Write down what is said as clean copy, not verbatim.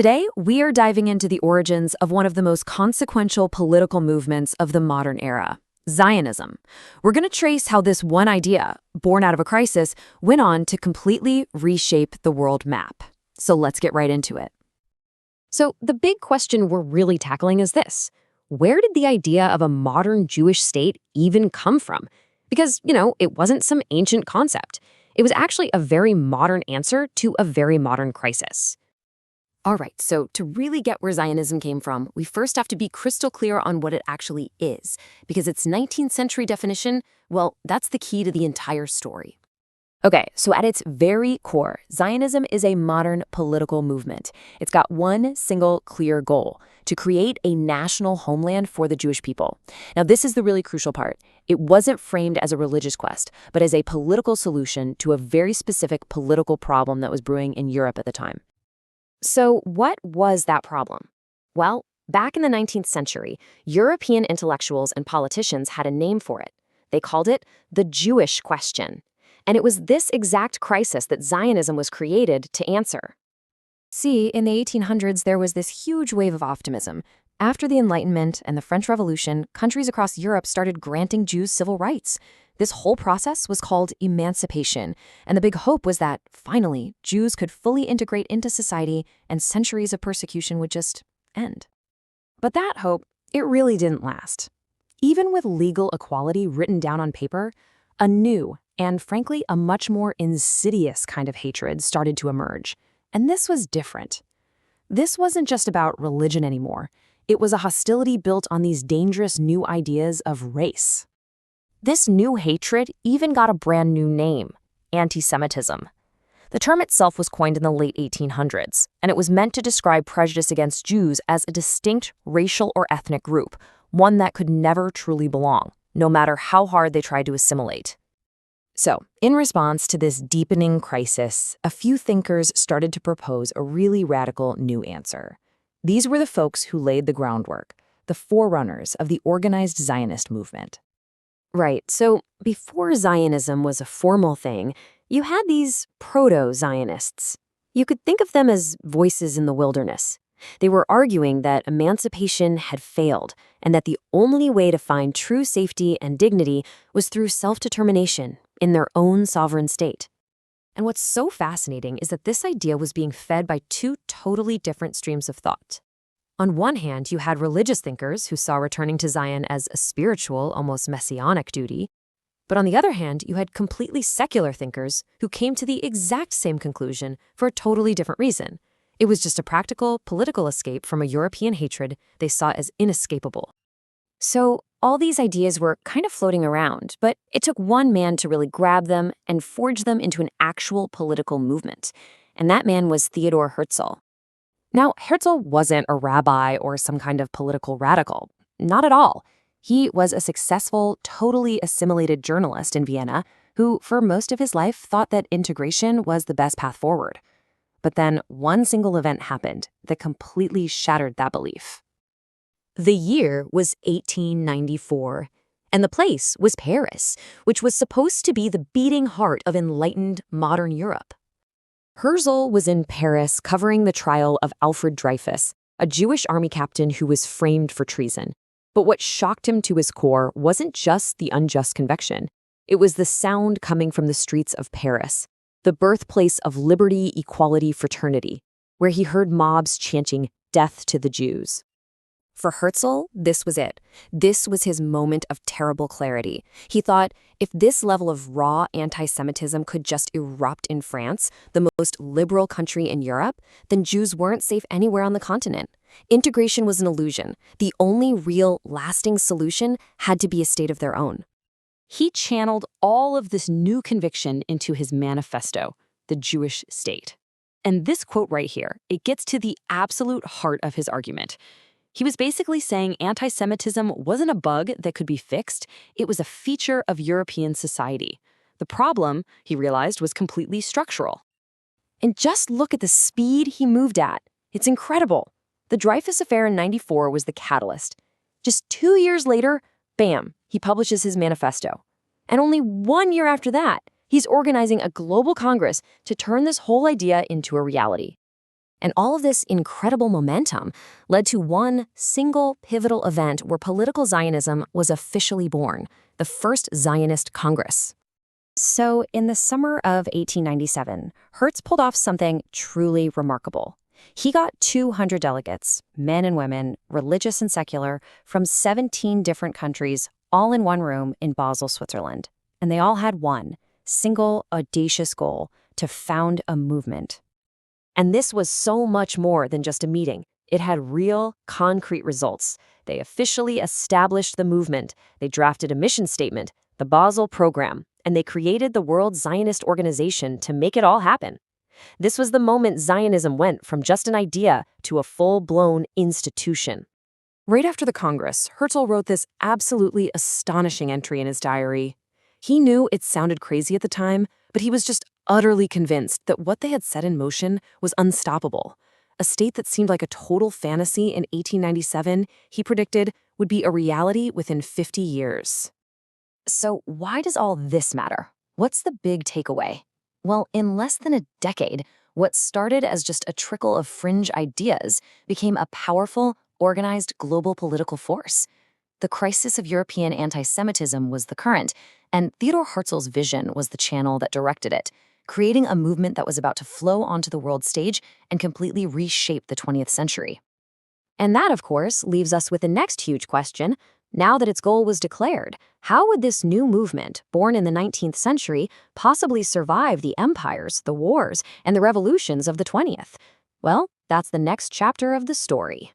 Today, we are diving into the origins of one of the most consequential political movements of the modern era, Zionism. We're going to trace how this one idea, born out of a crisis, went on to completely reshape the world map. So let's get right into it. So the big question we're really tackling is this. Where did the idea of a modern Jewish state even come from? Because, it wasn't some ancient concept. It was actually a very modern answer to a very modern crisis. All right, so to really get where Zionism came from, we first have to be crystal clear on what it actually is, because its 19th century definition, well, that's the key to the entire story. Okay, so at its very core, Zionism is a modern political movement. It's got one single clear goal: to create a national homeland for the Jewish people. Now, this is the really crucial part. It wasn't framed as a religious quest, but as a political solution to a very specific political problem that was brewing in Europe at the time. So what was that problem? Well, back in the 19th century, European intellectuals and politicians had a name for it. They called it the Jewish question. And it was this exact crisis that Zionism was created to answer. See, in the 1800s, there was this huge wave of optimism. After the Enlightenment and the French Revolution, countries across Europe started granting Jews civil rights. This whole process was called emancipation, and the big hope was that, finally, Jews could fully integrate into society and centuries of persecution would just end. But that hope, it really didn't last. Even with legal equality written down on paper, a new and, frankly, a much more insidious kind of hatred started to emerge. And this was different. This wasn't just about religion anymore. It was a hostility built on these dangerous new ideas of race. This new hatred even got a brand new name: anti-Semitism. The term itself was coined in the late 1800s, and it was meant to describe prejudice against Jews as a distinct racial or ethnic group, one that could never truly belong, no matter how hard they tried to assimilate. So, in response to this deepening crisis, a few thinkers started to propose a really radical new answer. These were the folks who laid the groundwork, the forerunners of the organized Zionist movement. Right, so before Zionism was a formal thing, you had these proto-Zionists. You could think of them as voices in the wilderness. They were arguing that emancipation had failed, and that the only way to find true safety and dignity was through self-determination in their own sovereign state. And what's so fascinating is that this idea was being fed by two totally different streams of thought. On one hand, you had religious thinkers who saw returning to Zion as a spiritual, almost messianic duty. But on the other hand, you had completely secular thinkers who came to the exact same conclusion for a totally different reason. It was just a practical, political escape from a European hatred they saw as inescapable. So all these ideas were kind of floating around, but it took one man to really grab them and forge them into an actual political movement. And that man was Theodor Herzl. Now, Herzl wasn't a rabbi or some kind of political radical. Not at all. He was a successful, totally assimilated journalist in Vienna who, for most of his life, thought that integration was the best path forward. But then one single event happened that completely shattered that belief. The year was 1894, and the place was Paris, which was supposed to be the beating heart of enlightened modern Europe. Herzl was in Paris covering the trial of Alfred Dreyfus, a Jewish army captain who was framed for treason. But what shocked him to his core wasn't just the unjust conviction. It was the sound coming from the streets of Paris, the birthplace of liberty, equality, fraternity, where he heard mobs chanting, "Death to the Jews." For Herzl, this was it. This was his moment of terrible clarity. He thought, if this level of raw anti-Semitism could just erupt in France, the most liberal country in Europe, then Jews weren't safe anywhere on the continent. Integration was an illusion. The only real, lasting solution had to be a state of their own. He channeled all of this new conviction into his manifesto, the Jewish state. And this quote right here, it gets to the absolute heart of his argument. He was basically saying anti-Semitism wasn't a bug that could be fixed. It was a feature of European society. The problem, he realized, was completely structural. And just look at the speed he moved at. It's incredible. The Dreyfus affair in '94 was the catalyst. Just 2 years later, bam, he publishes his manifesto. And only 1 year after that, he's organizing a global congress to turn this whole idea into a reality. And all of this incredible momentum led to one single pivotal event where political Zionism was officially born, the first Zionist Congress. So, in the summer of 1897, Hertz pulled off something truly remarkable. He got 200 delegates, men and women, religious and secular, from 17 different countries, all in one room in Basel, Switzerland. And they all had one single, audacious goal: to found a movement. And this was so much more than just a meeting. It had real, concrete results. They officially established the movement. They drafted a mission statement, the Basel Program, and they created the World Zionist Organization to make it all happen. This was the moment Zionism went from just an idea to a full-blown institution. Right after the Congress, Herzl wrote this absolutely astonishing entry in his diary. He knew it sounded crazy at the time, but he was just utterly convinced that what they had set in motion was unstoppable. A state that seemed like a total fantasy in 1897, he predicted, would be a reality within 50 years. So why does all this matter? What's the big takeaway? Well, in less than a decade, what started as just a trickle of fringe ideas became a powerful, organized global political force. The crisis of European anti-Semitism was the current, and Theodor Herzl's vision was the channel that directed it, creating a movement that was about to flow onto the world stage and completely reshape the 20th century. And that, of course, leaves us with the next huge question. Now that its goal was declared, how would this new movement, born in the 19th century, possibly survive the empires, the wars, and the revolutions of the 20th? Well, that's the next chapter of the story.